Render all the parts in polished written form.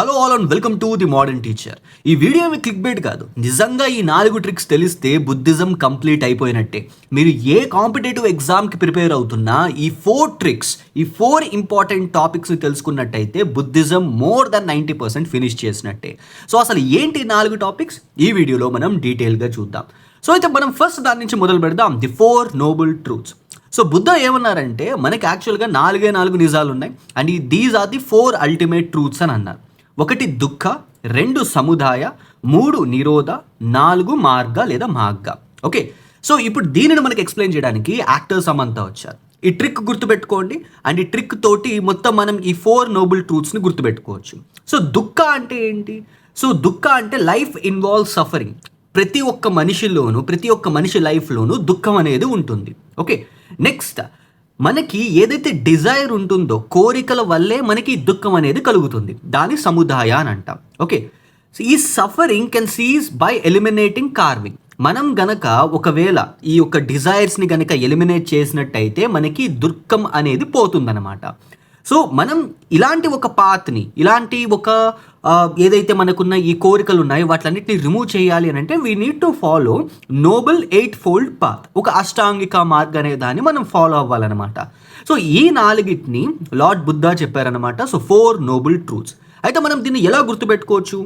Hello all and welcome to the modern teacher. ఈ video మీ click bait కాదు, నిజంగా ఈ 4 ట్రిక్స్ తెలిస్తే బుద్ధిజం కంప్లీట్ అయిపోయినట్టే. మీరు ఏ కాంపిటేటివ్ ఎగ్జామ్కి ప్రిపేర్ అవుతున్నా ఈ 4 ట్రిక్స్, ఈ 4 ఇంపార్టెంట్ టాపిక్స్ని తెలుసుకున్నట్టయితే బుద్ధిజం మోర్ దెన్ 90% ఫినిష్ చేసినట్టే. సో అసలు ఏంటి 4 టాపిక్స్ ఈ వీడియోలో మనం డీటెయిల్గా చూద్దాం. సో అయితే మనం ఫస్ట్ దాని నుంచి మొదలు పెడదాం, the 4 noble truths. So Buddha ఏమన్నారంటే మనకి యాక్చువల్గా 4 నిజాలు ఉన్నాయి and these are the 4 ultimate truths అని అన్నారు. 1 దుఃఖ, 2 సముదాయ, 3 నిరోధ, 4 మార్గ లేదా మార్గ. ఓకే, సో ఇప్పుడు దీనిని మనకి ఎక్స్ప్లెయిన్ చేయడానికి యాక్టర్ సమంత వచ్చారు. ఈ ట్రిక్ గుర్తుపెట్టుకోండి అండ్ ఈ ట్రిక్ తోటి మొత్తం మనం ఈ 4 నోబుల్ ట్రూత్స్ని గుర్తుపెట్టుకోవచ్చు. సో దుఃఖ అంటే ఏంటి? సో దుఃఖ అంటే లైఫ్ ఇన్వాల్వ్ సఫరింగ్. ప్రతి ఒక్క మనిషిలోనూ, ప్రతి ఒక్క మనిషి లైఫ్లోనూ దుఃఖం అనేది ఉంటుంది. ఓకే, నెక్స్ట్ మనకి ఏదైతే డిజైర్ ఉంటుందో, కోరికల వల్లే మనకి దుఃఖం అనేది కలుగుతుంది, దాని సముదాయ అని అంటాం. ఓకే, సో ఈ suffering can seize by eliminating carving. మనం గనక ఒకవేళ ఈ యొక్క డిజైర్స్ని గనక ఎలిమినేట్ చేసినట్టయితే మనకి దుఃఖం అనేది పోతుందన్నమాట. సో మనం ఇలాంటి ఒక పాత్ని, ఇలాంటి ఒక ఏదైతే మనకున్న ఈ కోరికలు ఉన్నాయో వాటిలన్నిటిని రిమూవ్ చేయాలి అని అంటే we need to follow noble 8-fold path. ఒక అష్టాంగిక మార్గం అనే దాన్ని మనం ఫాలో అవ్వాలన్నమాట. సో ఈ 4టిని లార్డ్ బుద్ధ చెప్పారనమాట. So 4 noble truths. అయితే మనం దీన్ని ఎలా గుర్తుపెట్టుకోవచ్చు?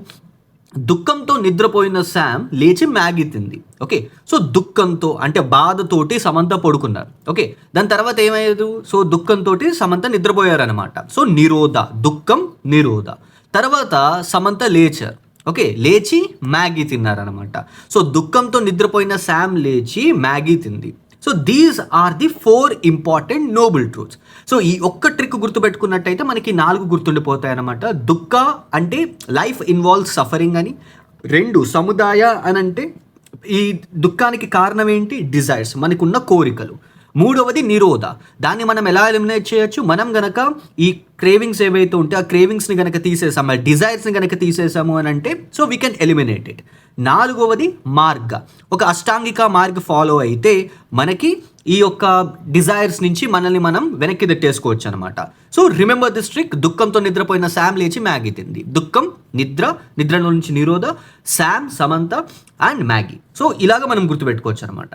దుఃఖంతో నిద్రపోయిన శామ్ లేచి మ్యాగీ తింది. ఓకే, సో దుఃఖంతో అంటే బాధతోటి సమంత పడుకున్నారు. ఓకే, దాని తర్వాత ఏమయ్యేది? సో దుఃఖంతో సమంత నిద్రపోయారనమాట. సో నిరోధ, దుఃఖం నిరోధ. తర్వాత సమంత లేచారు. ఓకే, లేచి మ్యాగీ తిన్నారనమాట. సో దుఃఖంతో నిద్రపోయిన శామ్ లేచి మ్యాగీ తింది. So these are the 4 important noble truths. So ఈ ఒక్క ట్రిక్ గుర్తుపెట్టుకున్నట్టయితే మనకి 4 గుర్తుండిపోతాయి అనమాట. దుఃఖ అంటే లైఫ్ ఇన్వాల్వ్ సఫరింగ్ అని, 2 సముదాయ అని అంటే ఈ దుఃఖానికి కారణం ఏంటి? డిజైర్స్, మనకున్న కోరికలు. 3వది నిరోధ, దాన్ని మనం ఎలా ఎలిమినేట్ చేయొచ్చు? మనం గనక ఈ క్రేవింగ్స్ ఏవైతే ఉంటే ఆ క్రేవింగ్స్ని గనక తీసేసాము, ఆ డిజైర్స్ని గనక తీసేసాము అని అంటే so we can eliminate it. 4వది మార్గ, ఒక అష్టాంగిక మార్గ ఫాలో అయితే మనకి ఈ యొక్క డిజైర్స్ నుంచి మనల్ని మనం వెనక్కి తెట్టేసుకోవచ్చు అనమాట. So remember this trick. దుఃఖంతో నిద్రపోయిన శామ్ లేచి మ్యాగీ తింది. దుఃఖం నిద్ర, నిద్రలో నుంచి నిరోధ, Sam Samantha and Maggi. So ఇలాగ మనం గుర్తుపెట్టుకోవచ్చు అనమాట.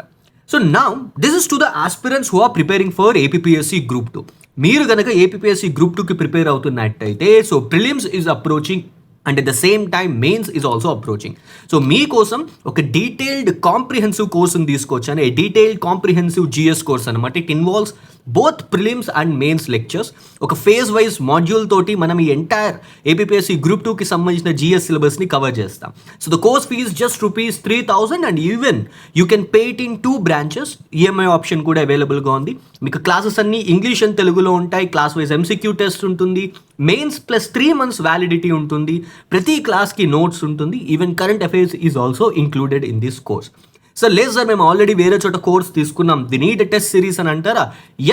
So now this is to the aspirants who are preparing for APPSC group 2. మీరు కనుక ఏపీపీఎస్సీ గ్రూప్ 2కి ప్రిపేర్ అవుతున్నట్టయితే so prelims is approaching and at the same time mains is also approaching. So మీకోసం ఒక డీటెయిల్డ్ కాంప్రిహెన్సివ్ కోర్సుని తీసుకొచ్చాను, a detailed comprehensive GS course అనమాట. It involves both prelims and mains lectures. ఒక phase wise module తోటి మనం ఈ entire APPSC group 2కి సంబంధించిన జిఎస్ సిలబస్ని కవర్ చేస్తాం. So the course fees just ₹3,000 and even you can pay it in 2 branches. EMI option కూడా అవైలబుల్గా ఉంది. మీకు క్లాసెస్ అన్ని ఇంగ్లీష్ అండ్ తెలుగులో ఉంటాయి. క్లాస్ వైజ్ ఎంసీక్యూ టెస్ట్ ఉంటుంది, మెయిన్స్ ప్లస్ 3 months వ్యాలిడిటీ ఉంటుంది, ప్రతి క్లాస్కి నోట్స్ ఉంటుంది, even current affairs is also included in this course. So లేదు సార్ మేము ఆల్రెడీ వేరే చోట కోర్స్ తీసుకున్నాం, ది నీడ్ టెస్ట్ సిరీస్ అని అంటారా?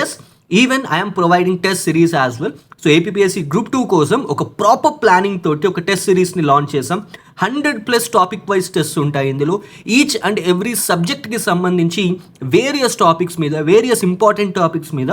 Yes, even I'm providing test series as well. So APPSC group 2 కోసం ఒక ప్రాపర్ ప్లానింగ్ తోటి ఒక టెస్ట్ సిరీస్ని లాంచ్ చేసాం. 100+ టాపిక్ వైజ్ టెస్ట్ ఉంటాయి ఇందులో. ఈచ్ అండ్ ఎవ్రీ సబ్జెక్ట్కి సంబంధించి వేరియస్ టాపిక్స్ మీద, వేరియస్ ఇంపార్టెంట్ టాపిక్స్ మీద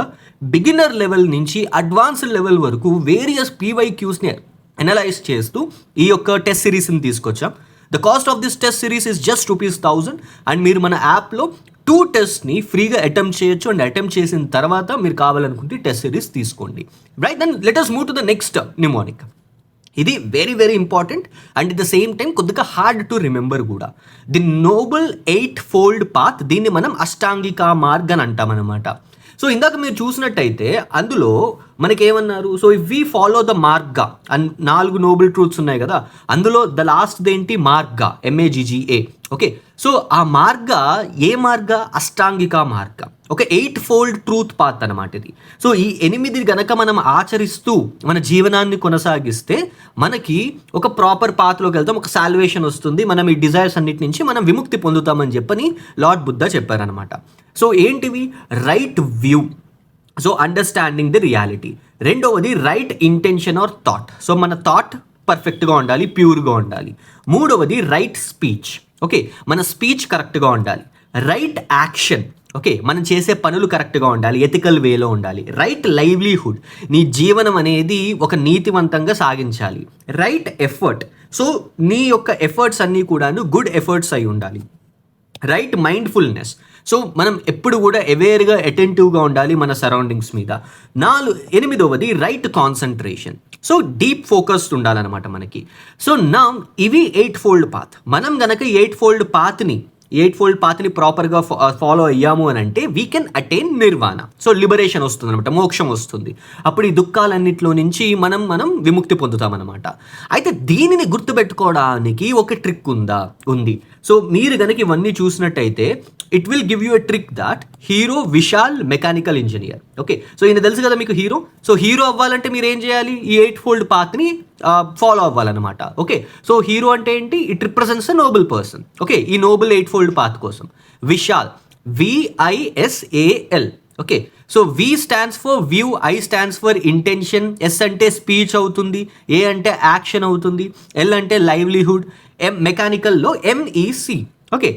బిగినర్ లెవెల్ నుంచి అడ్వాన్స్డ్ లెవెల్ వరకు వేరియస్ పీవైక్యూస్ని అనలైజ్ చేస్తూ ఈ యొక్క టెస్ట్ సిరీస్ని తీసుకొచ్చాం. The cost of this test series is just ₹1,000 and మీరు మన యాప్లో 2 టెస్ట్ని ఫ్రీగా అటెంప్ట్ చేయొచ్చు. అండ్ అటెంప్ట్ చేసిన తర్వాత మీరు కావాలనుకుంటే టెస్ట్ సిరీస్ తీసుకోండి. Right, then let us move to the next mnemonic. ఇది very very important and at the same time కొద్దిగా హార్డ్ టు రిమెంబర్ కూడా. ది నోబుల్ 8-fold పాత్, దీన్ని మనం అష్టాంగిక మార్గం అని అంటామన్నమాట. సో ఇందాక మీరు చూసినట్టయితే అందులో మనకేమన్నారు? So if we follow the మార్గ అండ్ 4 నోబుల్ ట్రూత్స్ ఉన్నాయి కదా, అందులో ద లాస్ట్ ఏంటి? మార్గ, MAGGA. ఓకే, సో ఆ మార్గ ఏ మార్గ? అష్టాంగిక మార్గ, ఒక 8-fold ట్రూత్ పాత్ అనమాట ఇది. సో ఈ 8 గనక మనం ఆచరిస్తూ మన జీవనాన్ని కొనసాగిస్తే మనకి ఒక ప్రాపర్ పాత్లోకి వెళ్తాం, ఒక సాల్వేషన్ వస్తుంది, మనం ఈ డిజైర్స్ అన్నిటి నుంచి మనం విముక్తి పొందుతామని చెప్పని లార్డ్ బుద్ధ చెప్పారనమాట. సో ఏంటివి? Right view, so understanding the reality. 2వది right intention or thought, so మన థాట్ పర్ఫెక్ట్గా ఉండాలి, ప్యూర్గా ఉండాలి. 3వది రైట్ స్పీచ్, ఓకే మన స్పీచ్ కరెక్ట్గా ఉండాలి. రైట్ యాక్షన్, ఓకే, మనం చేసే పనులు కరెక్ట్గా ఉండాలి, ఎథికల్ వేలో ఉండాలి. రైట్ లైవ్లీహుడ్, నీ జీవనం అనేది ఒక నీతివంతంగా సాగించాలి. రైట్ ఎఫర్ట్, సో నీ యొక్క ఎఫర్ట్స్ అన్నీ కూడాను గుడ్ ఎఫర్ట్స్ అయి ఉండాలి. రైట్ మైండ్ఫుల్నెస్, సో మనం ఎప్పుడు కూడా అవేర్గా అటెంటివ్గా ఉండాలి మన సరౌండింగ్స్ మీద. 8వది right concentration, so deep focused ఉండాలన్నమాట మనకి. సో నా ఇవి 8-fold పాత్. మనం గనక 8-fold పాత్ని ప్రాపర్గా ఫాలో అయ్యాము అని అంటే we can attain Nirvana, so liberation వస్తుంది అనమాట, మోక్షం వస్తుంది. అప్పుడు ఈ దుఃఖాలన్నింటిలో నుంచి మనం విముక్తి పొందుతామన్నమాట. అయితే దీనిని గుర్తుపెట్టుకోవడానికి ఒక ట్రిక్ ఉంది. సో మీరు కనుక ఇవన్నీ చూసినట్టయితే it will give you a trick that hero Vishal mechanical engineer. Okay, so ఈయన తెలుసు కదా మీకు హీరో. సో హీరో అవ్వాలంటే మీరు ఏం చేయాలి, ఈ 8-fold పాత్ని ఫాలో అవ్వాలన్నమాట. ఓకే, సో హీరో అంటే ఏంటి, it represents a noble person. Okay, ఈ నోబుల్ 8-fold పాత్ కోసం Vishal, VISAL. Okay, so V stands for view, I stands for intention, S అంటే స్పీచ్ అవుతుంది, A అంటే యాక్షన్ అవుతుంది, L అంటే లైవ్లీహుడ్, మెకానికల్లో MEC. ఓకే,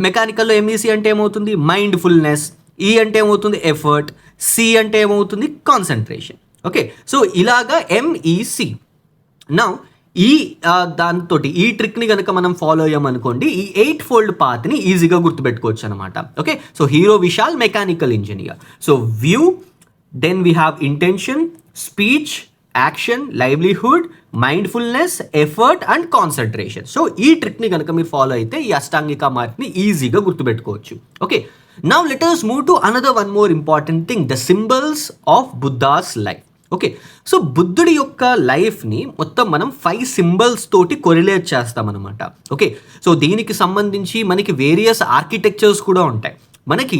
మెకానికల్లో MEC అంటే ఏమవుతుంది, మైండ్ఫుల్నెస్, E అంటే ఏమవుతుంది ఎఫర్ట్, C అంటే ఏమవుతుంది కాన్సన్ట్రేషన్. ఓకే, సో ఇలాగా MEC. నౌ ఈ దాంతో ఈ ట్రిక్ని కనుక మనం ఫాలో అయ్యామనుకోండి, ఈ 8-fold పాత్ని ఈజీగా గుర్తుపెట్టుకోవచ్చు అనమాట. Okay, so hero Vishal mechanical engineer. So view, then we have intention, speech, action, livelihood, mindfulness, effort and concentration. So ఈ ట్రిక్ని కనుక మీరు ఫాలో అయితే ఈ అష్టాంగిక మార్క్ని ఈజీగా గుర్తుపెట్టుకోవచ్చు. Okay, now let us move to another one more important thing, the symbols of Buddha's life. Okay, so బుద్ధుడి యొక్క లైఫ్ని మొత్తం మనం 5 symbols తోటి కొరిలేట్ చేస్తామన్నమాట. ఓకే, సో దీనికి సంబంధించి మనకి వేరియస్ ఆర్కిటెక్చర్స్ కూడా ఉంటాయి. మనకి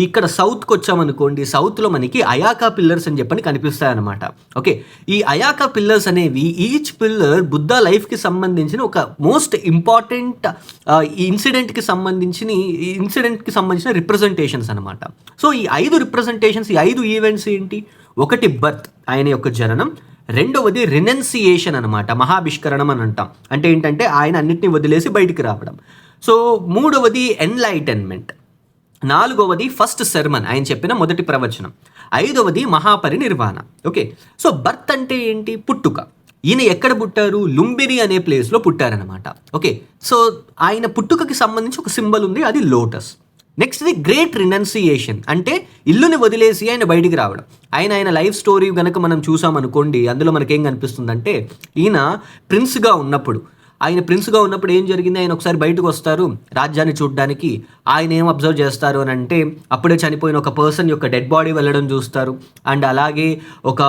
ఇక్కడ సౌత్కి వచ్చామనుకోండి, సౌత్లో మనకి అయాకా పిల్లర్స్ అని చెప్పని కనిపిస్తాయన్నమాట. ఓకే, ఈ అయాకా పిల్లర్స్ అనేవి ఈచ్ పిల్లర్ బుద్ధ లైఫ్కి సంబంధించిన ఒక మోస్ట్ ఇంపార్టెంట్ ఇన్సిడెంట్కి సంబంధించిన రిప్రజెంటేషన్స్ అనమాట. సో ఈ 5 రిప్రజెంటేషన్స్, ఈ 5 ఈవెంట్స్ ఏంటి, ఒకటి బర్త్, ఆయన యొక్క జననం. రెండవది రినెన్సియేషన్ అనమాట, మహాభిష్కరణం అని అంటాం. అంటే ఏంటంటే ఆయన అన్నిటిని వదిలేసి బయటికి రావడం. సో 3వది ఎన్లైటన్మెంట్. 4వది ఫస్ట్ సెర్మన్, ఆయన చెప్పిన మొదటి ప్రవచనం. 5వది మహాపరినిర్వాణ. ఓకే, సో బర్త్ అంటే ఏంటి, పుట్టుక. ఈయన ఎక్కడ పుట్టారు, లుంబిని అనే ప్లేస్లో పుట్టారనమాట. ఓకే, సో ఆయన పుట్టుకకి సంబంధించి ఒక సింబల్ ఉంది, అది లోటస్. నెక్స్ట్ది గ్రేట్ రినౌన్సియేషన్, అంటే ఇల్లుని వదిలేసి ఆయన బయటికి రావడం. ఆయన లైఫ్ స్టోరీ కనుక మనం చూసామనుకోండి, అందులో మనకేం కనిపిస్తుందంటే ఈయన ప్రిన్స్గా ఉన్నప్పుడు ఏం జరిగింది, ఆయన ఒకసారి బయటకు వస్తారు రాజ్యాన్ని చూడడానికి. ఆయన ఏం అబ్జర్వ్ చేస్తారు అని అంటే, అప్పుడే చనిపోయిన ఒక పర్సన్ యొక్క డెడ్ బాడీ వెళ్ళడం చూస్తారు. అండ్ అలాగే ఒక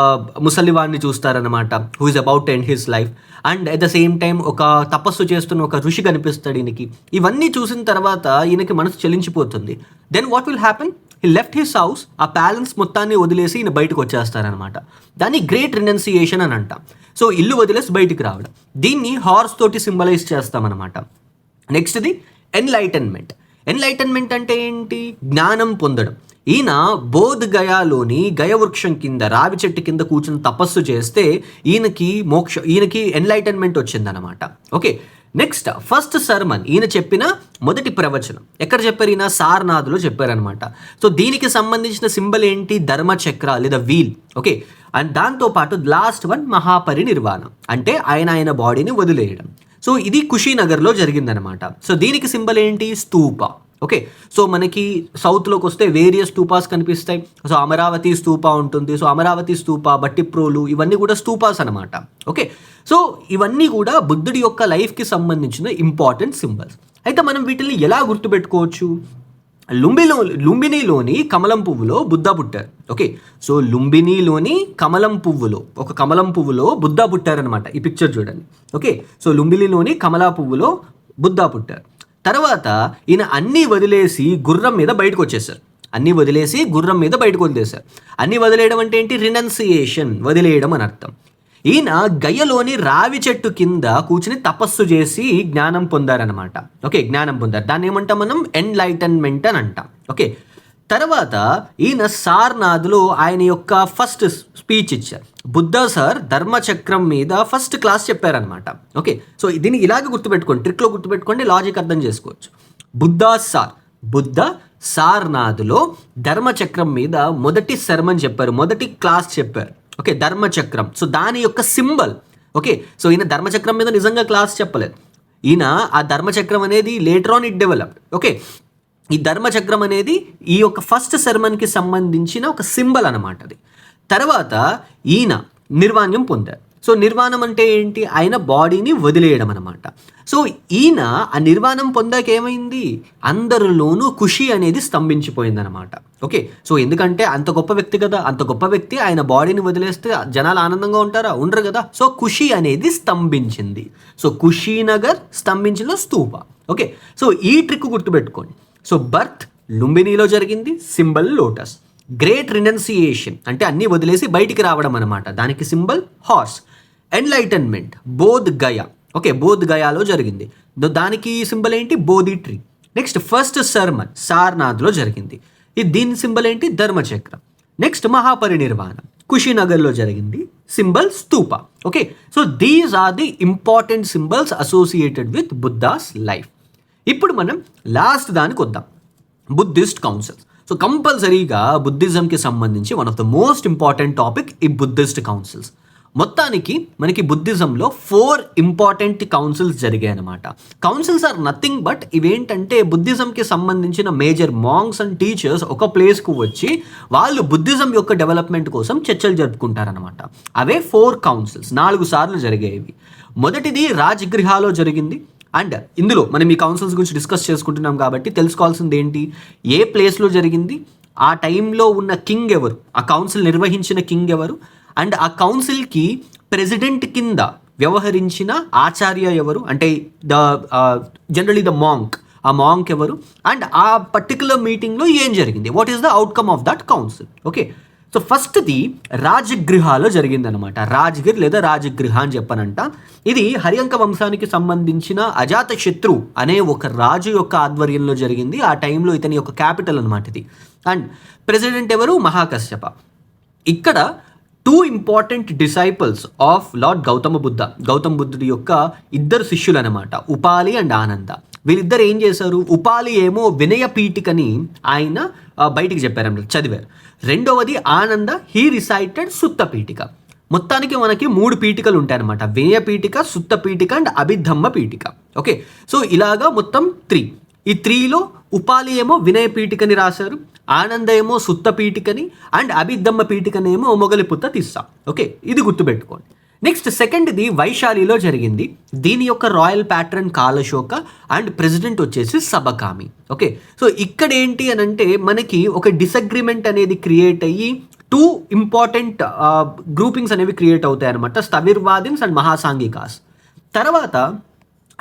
ముసలివాడిని చూస్తారనమాట, who is about to end his life. And at the same time ఒక తపస్సు చేస్తున్న ఒక ఋషి కనిపిస్తాడు ఈయనకి. ఇవన్నీ చూసిన తర్వాత ఈయనకి మనసు చెలించిపోతుంది. Then what will happen, he left his house, ఆ ప్యాలెన్స్ మొత్తాన్ని వదిలేసి ఈయన బయటకు వచ్చేస్తారనమాట. దాన్ని గ్రేట్ రినౌన్సియేషన్ అని అంటాం. సో ఇల్లు వదిలేసి బయటికి రావడం, దీన్ని హార్స్ తోటి సింబలైజ్ చేస్తామన్నమాట. నెక్స్ట్ది ఎన్లైటన్మెంట్ అంటే ఏంటి, జ్ఞానం పొందడం. ఈయన బోధ్ గయాలోని గయవృక్షం కింద, రావి చెట్టు కింద కూర్చుని తపస్సు చేస్తే ఈయనకి ఎన్లైటన్మెంట్ వచ్చిందనమాట. ఓకే, నెక్స్ట్ ఫస్ట్ సర్మన్, ఈయన చెప్పిన మొదటి ప్రవచనం ఎక్కడ చెప్పారు, ఈయన సారనాథ్లో చెప్పారనమాట. సో దీనికి సంబంధించిన సింబల్ ఏంటి, ధర్మచక్ర లేదా వీల్. ఓకే, అండ్ దాంతోపాటు లాస్ట్ వన్ మహాపరినిర్వాణం, అంటే ఆయన బాడీని వదిలేయడం. సో ఇది కుషీనగర్లో జరిగిందనమాట. సో దీనికి సింబల్ ఏంటి, స్తూప. ఓకే, సో మనకి సౌత్లోకి వస్తే వేరియస్ స్తూపాస్ కనిపిస్తాయి. సో అమరావతి స్తూప ఉంటుంది. సో అమరావతి స్తూప, బట్టిప్రోలు, ఇవన్నీ కూడా స్తూపాస్ అనమాట. ఓకే, సో ఇవన్నీ కూడా బుద్ధుడి యొక్క లైఫ్కి సంబంధించిన ఇంపార్టెంట్ సింబల్స్. అయితే మనం వీటిని ఎలా గుర్తుపెట్టుకోవచ్చు, లుంబినిలోని కమలం పువ్వులో బుద్ధ పుట్టారు. ఓకే, సో లుంబినిలోని ఒక కమలం పువ్వులో బుద్ధ పుట్టారనమాట. ఈ పిక్చర్ చూడండి. ఓకే, సో లుంబినిలోని కమలా పువ్వులో బుద్ధ పుట్టారు. తర్వాత ఈయన అన్నీ వదిలేసి గుర్రం మీద బయటకు వచ్చేసారు. అన్నీ వదిలేయడం అంటే ఏంటి, రినౌన్సియేషన్, వదిలేయడం అని అర్థం. ఈయన గయలోని రావి చెట్టు కింద కూర్చుని తపస్సు చేసి జ్ఞానం పొందారనమాట. ఓకే, దాన్ని ఏమంటాం మనం, ఎన్లైటన్మెంట్ అని అంటాం. ఓకే, తర్వాత ఈయన సారనాథ్లో ఆయన యొక్క ఫస్ట్ స్పీచ్ ఇచ్చారు. బుద్ధ సార్ ధర్మచక్రం మీద ఫస్ట్ క్లాస్ చెప్పారనమాట. ఓకే, సో దీన్ని ఇలాగే గుర్తుపెట్టుకోండి, ట్రిక్లో గుర్తుపెట్టుకోండి, లాజిక్ అర్థం చేసుకోవచ్చు. బుద్ధ సార్నాథ్లో ధర్మచక్రం మీద మొదటి శర్మని చెప్పారు, మొదటి క్లాస్ చెప్పారు. ఓకే, ధర్మచక్రం. సో దాని యొక్క సింబల్. ఓకే, సో ఈయన ధర్మచక్రం మీద నిజంగా క్లాస్ చెప్పలేదు. ఈయన ఆ ధర్మచక్రం అనేది later on it developed. Okay, ఈ ధర్మచక్రం అనేది ఈ యొక్క ఫస్ట్ శర్మన్కి సంబంధించిన ఒక సింబల్ అనమాట అది. తర్వాత ఈయన నిర్వాణ్యం పొందారు. సో నిర్వాణం అంటే ఏంటి? ఆయన బాడీని వదిలేయడం అనమాట. సో ఈయన ఆ నిర్వాణం పొందాక ఏమైంది? అందరిలోనూ ఖుషి అనేది స్తంభించిపోయిందనమాట. ఓకే, సో ఎందుకంటే అంత గొప్ప వ్యక్తి కదా, అంత గొప్ప వ్యక్తి ఆయన బాడీని వదిలేస్తే జనాలు ఆనందంగా ఉంటారా? ఉండరు కదా. సో ఖుషి అనేది స్తంభించింది. So Kushinagar స్తంభించిన Stupa. Okay, so ఈ ట్రిక్ గుర్తుపెట్టుకోండి. సో బర్త్ లుంబినీలో జరిగింది, సింబల్ లోటస్. గ్రేట్ రినౌన్సియేషన్ అంటే అన్నీ వదిలేసి బయటికి రావడం అనమాట, దానికి symbol horse. Enlightenment Bodh Gaya. Okay, Bodh గయాలో జరిగింది, దానికి సింబల్ ఏంటి? Bodhi tree. Next first sermon సార్నాథ్లో జరిగింది, దీని సింబల్ ఏంటి? ధర్మచక్రం. నెక్స్ట్ మహాపరినిర్వాణం కుషినగర్లో జరిగింది, symbol stupa. Okay, so these are the important symbols associated with Buddha's life. ఇప్పుడు మనం లాస్ట్ దానికి వద్దాం, బుద్ధిస్ట్ కౌన్సిల్స్. సో కంపల్సరీగా బుద్ధిజంకి సంబంధించి one of the most important topic ఈ బుద్ధిస్ట్ కౌన్సిల్స్. మొత్తానికి మనకి బుద్ధిజంలో 4 ఇంపార్టెంట్ కౌన్సిల్స్ జరిగాయి అనమాట. కౌన్సిల్స్ ఆర్ నథింగ్ బట్ ఇవేంటంటే బుద్ధిజంకి సంబంధించిన మేజర్ మాంగ్స్ అండ్ టీచర్స్ ఒక ప్లేస్కు వచ్చి వాళ్ళు బుద్ధిజం యొక్క డెవలప్మెంట్ కోసం చర్చలు జరుపుకుంటారనమాట. అవే 4 కౌన్సిల్స్, 4 సార్లు జరిగేవి. మొదటిది రాజ్గృహాలో జరిగింది. అండ్ ఇందులో మనం ఈ కౌన్సిల్స్ గురించి డిస్కస్ చేసుకుంటున్నాం కాబట్టి తెలుసుకోవాల్సింది ఏంటి? ఏ ప్లేస్లో జరిగింది, ఆ టైంలో ఉన్న కింగ్ ఎవరు, ఆ కౌన్సిల్ నిర్వహించిన కింగ్ ఎవరు, అండ్ ఆ కౌన్సిల్కి ప్రెసిడెంట్ కింద వ్యవహరించిన ఆచార్య ఎవరు, అంటే జనరలీ ద మాంక్, ఆ మాంక్ ఎవరు, అండ్ ఆ పర్టికులర్ మీటింగ్లో ఏం జరిగింది, what is the outcome of that council. Okay, so ఫస్ట్ది రాజగృహాలో జరిగిందనమాట. రాజ్గిర్ లేదా రాజగృహ అని చెప్పనంట. ఇది హర్యంక వంశానికి సంబంధించిన అజాతశత్రు అనే ఒక రాజు యొక్క ఆధ్వర్యంలో జరిగింది. ఆ టైంలో ఇతని యొక్క క్యాపిటల్ అనమాట ఇది. అండ్ ప్రెసిడెంట్ ఎవరు? మహాకశ్యప. ఇక్కడ 2 important disciples of lord Gautama Buddha, Gautama బుద్ధుడి యొక్క 2 శిష్యులు అనమాట, ఉపాలి అండ్ ఆనంద. వీళ్ళిద్దరు ఏం చేశారు? ఉపాలి ఏమో వినయ పీఠికని ఆయన బయటికి చెప్పారన్నమాట, చదివారు. రెండవది ఆనంద హీ రిసైటెడ్ సుత్త పీఠిక. మొత్తానికి మనకి 3 పీఠికలు ఉంటాయన్నమాట, వినయ Pitaka, సుత్త Pitaka and Abhidhamma Pitaka. Okay, so ఇలాగా మొత్తం 3. ఈ 3లో ఉపాలి ఏమో వినయ పీఠికని రాశారు, ఆనంద ఏమో సుత్త పీఠికని, అండ్ అభిధమ్మ పీఠికనేమో మొగలిపుత్త తిస్సా. ఓకే, ఇది గుర్తుపెట్టుకోండి. నెక్స్ట్ సెకండ్ది వైశాలిలో జరిగింది. దీని యొక్క రాయల్ ప్యాట్రన్ కాలశోక అండ్ ప్రెసిడెంట్ వచ్చేసి సబకామి. ఓకే, సో ఇక్కడ ఏంటి అని అంటే మనకి ఒక డిసగ్రిమెంట్ అనేది క్రియేట్ అయ్యి 2 ఇంపార్టెంట్ గ్రూపింగ్స్ అనేవి క్రియేట్ అవుతాయి అనమాట, స్థవిర్వాదిన్స్ అండ్ మహాసాంఘికాస్. తర్వాత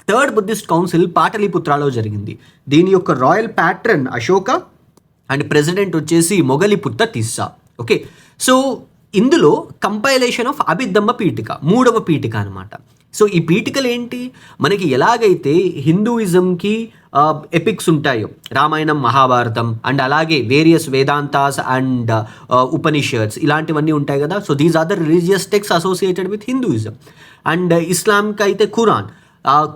థర్డ్ బుద్ధిస్ట్ కౌన్సిల్ పాటలీపుత్రాలో జరిగింది. దీని యొక్క royal pattern Ashoka and president వచ్చేసి మొగలిపుత్త తిస్సా. ఓకే, సో ఇందులో కంపైలేషన్ ఆఫ్ అభిధమ్మ పీఠిక, 3వ పీఠిక అనమాట. సో ఈ పీఠికలు ఏంటి? మనకి ఎలాగైతే హిందూయిజంకి ఎపిక్స్ ఉంటాయో, రామాయణం, మహాభారతం అండ్ అలాగే వేరియస్ వేదాంతాస్ అండ్ ఉపనిషత్స్ ఇలాంటివన్నీ ఉంటాయి కదా. So these are the religious text associated with Hinduism. And ఇస్లాంకి అయితే ఖురాన్,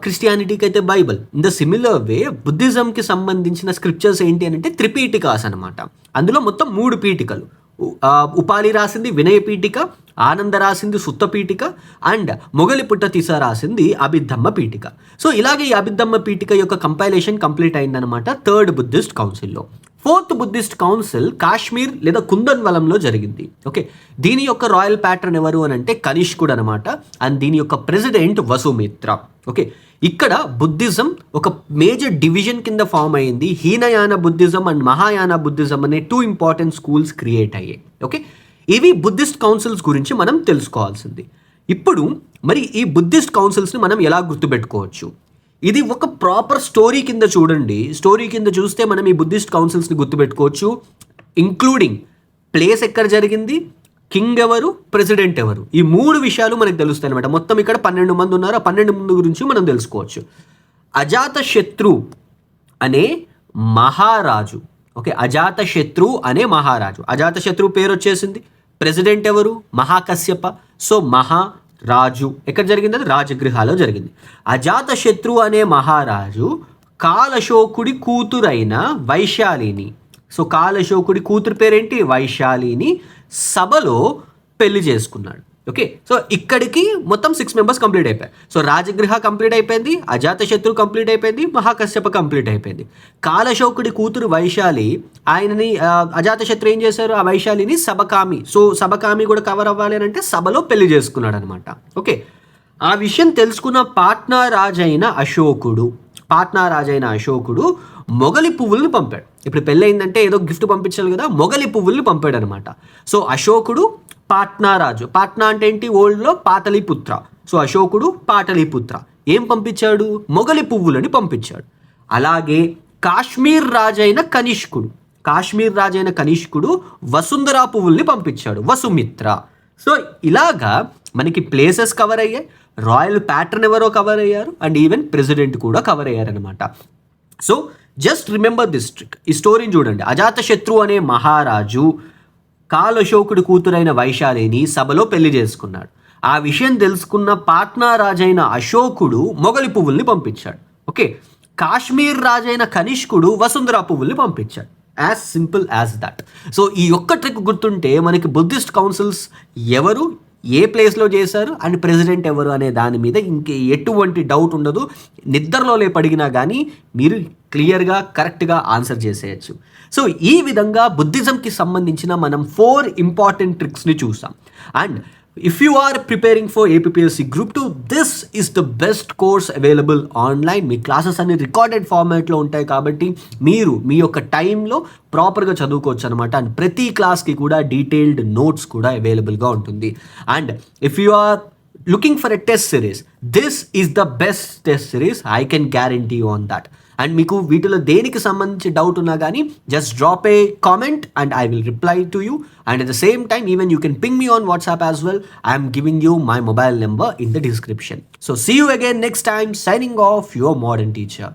క్రిస్టియానిటీకి అయితే Bible. In the similar way బుద్ధిజంకి సంబంధించిన స్క్రిప్చర్స్ ఏంటి అని అంటే 3 పీఠికాస్ అనమాట. అందులో మొత్తం 3 పీఠికలు. ఉపాలి రాసింది వినయ పీఠిక, ఆనంద రాసింది సుత్త పీఠిక అండ్ మొగలిపుట్ట తిస రాసింది అభిధమ్మ పీఠిక. సో ఇలాగే ఈ అభిధమ్మ పీఠిక యొక్క కంపైలేషన్ కంప్లీట్ అయిందనమాట థర్డ్ బుద్ధిస్ట్ కౌన్సిల్లో. ఫోర్త్ బుద్ధిస్ట్ కౌన్సిల్ కాశ్మీర్ లేదా కుందన్వలంలో జరిగింది. ఓకే, దీని యొక్క రాయల్ ప్యాట్రన్ ఎవరు అని అంటే కనిష్కుడు అనమాట. అండ్ దీని యొక్క ప్రెసిడెంట్ వసుమిత్ర. ఓకే, ఇక్కడ బుద్ధిజం ఒక మేజర్ డివిజన్ కింద ఫామ్ అయింది. Hinayana Buddhism and Mahayana Buddhism అనే 2 ఇంపార్టెంట్ స్కూల్స్ క్రియేట్ అయ్యాయి. ఓకే, ఇవి బుద్ధిస్ట్ కౌన్సిల్స్ గురించి మనం తెలుసుకోవాల్సింది. ఇప్పుడు మరి ఈ బుద్ధిస్ట్ కౌన్సిల్స్ని మనం ఎలా గుర్తుపెట్టుకోవచ్చు? ఇది ఒక ప్రాపర్ స్టోరీ కింద చూడండి. స్టోరీ కింద చూస్తే మనం ఈ బుద్ధిస్ట్ కౌన్సిల్స్ని గుర్తుపెట్టుకోవచ్చు, ఇంక్లూడింగ్ ప్లేస్ ఎక్కడ జరిగింది, కింగ్ ఎవరు, ప్రెసిడెంట్ ఎవరు, ఈ 3 విషయాలు మనకు తెలుస్తాయి అనమాట. మొత్తం ఇక్కడ 12 మంది ఉన్నారు. ఆ 12 మంది గురించి మనం తెలుసుకోవచ్చు. అజాతశత్రు అనే మహారాజు. ఓకే, అజాతశత్రు అనే మహారాజు. అజాతశత్రు పేరు వచ్చేసింది. ప్రెసిడెంట్ ఎవరు? మహాకశ్యప. సో మహారాజు ఎక్కడ జరిగింది? అది రాజగృహాలో జరిగింది. అజాతశత్రు అనే మహారాజు కాలశోకుడి కూతురైన వైశాలిని. సో కాలశోకుడి కూతురు పేరేంటి? వైశాలిని సభలో పెళ్లి చేసుకున్నాడు. ఓకే, సో ఇక్కడికి మొత్తం 6 మెంబర్స్ కంప్లీట్ అయిపోయాయి. సో రాజగృహ కంప్లీట్ అయిపోయింది, అజాతశత్రు కంప్లీట్ అయిపోయింది, మహాకశ్యప కంప్లీట్ అయిపోయింది. కాలశోకుడి కూతురు వైశాలి ఆయనని అజాతశత్రు ఏం చేశారు? ఆ వైశాలిని సభకామి. సో సభకామి కూడా కవర్ అవ్వాలి అని అంటే సభలో పెళ్లి చేసుకున్నాడు అనమాట. ఓకే, ఆ విషయం తెలుసుకున్న పాట్నా రాజైన అశోకుడు మొగలి పువ్వుల్ని పంపాడు. ఇప్పుడు పెళ్ళయిందంటే ఏదో గిఫ్ట్ పంపించాలి కదా, మొగలి పువ్వుల్ని పంపాడు అనమాట. సో అశోకుడు పాట్నా రాజు, పాట్నా అంటే ఏంటి? ఓల్డ్లో పాటలీపుత్ర. సో అశోకుడు పాటలీపుత్ర ఏం పంపించాడు? మొగలి పువ్వులని పంపించాడు. అలాగే కాశ్మీర్ రాజైన కనిష్కుడు వసుంధరా పువ్వుల్ని పంపించాడు, వసుమిత్ర. సో ఇలాగా మనకి ప్లేసెస్ కవర్ అయ్యాయి, రాయల్ ప్యాటర్న్ ఎవరో కవర్ అయ్యారు, అండ్ ఈవెన్ ప్రెసిడెంట్ కూడా కవర్ అయ్యారనమాట. So just remember this trick. ఈ స్టోరీని చూడండి. అజాతశత్రు అనే మహారాజు కాలశోకుడి కూతురైన వైశాలిని సభలో పెళ్లి చేసుకున్నాడు. ఆ విషయం తెలుసుకున్న పాట్నా రాజైన అశోకుడు మొగలి పువ్వుల్ని పంపించాడు. ఓకే, కాశ్మీర్ రాజైన కనిష్కుడు వసుంధరా పువ్వుల్ని పంపించాడు. As simple as that. So ఈ ఒక్క ట్రిక్ గుర్తుంటే మనకి బుద్ధిస్ట్ కౌన్సిల్స్ ఎవరు, ఏ ప్లేస్లో చేశారు, అండ్ ప్రెసిడెంట్ ఎవరు అనే దాని మీద ఇంకే ఎటువంటి డౌట్ ఉండదు. నిద్రలో లేపడిగినా కానీ మీరు క్లియర్గా కరెక్ట్గా ఆన్సర్ చేసేయచ్చు. సో ఈ విధంగా బుద్ధిజంకి సంబంధించిన మనం 4 ఇంపార్టెంట్ ట్రిక్స్ని చూసాం. And if you are preparing for APSC group 2, this is the best course available online. మీ క్లాసెస్ అన్ని రికార్డెడ్ ఫార్మాట్లో ఉంటాయి కాబట్టి మీరు మీ యొక్క టైంలో ప్రాపర్గా చదువుకోవచ్చు అనమాట. అండ్ ప్రతి క్లాస్కి కూడా డీటెయిల్డ్ నోట్స్ కూడా అవైలబుల్గా ఉంటుంది. And if you are looking for a test series, this is the best test series. I can guarantee you on that. And మీకు వీటిలో దేనికి సంబంధించి డౌట్ ఉన్నా కానీ just drop a comment and I will reply to you. And at the same time even you can ping me on WhatsApp as well. I'm giving you my mobile number in the description. So see you again next time. Signing off, your modern teacher.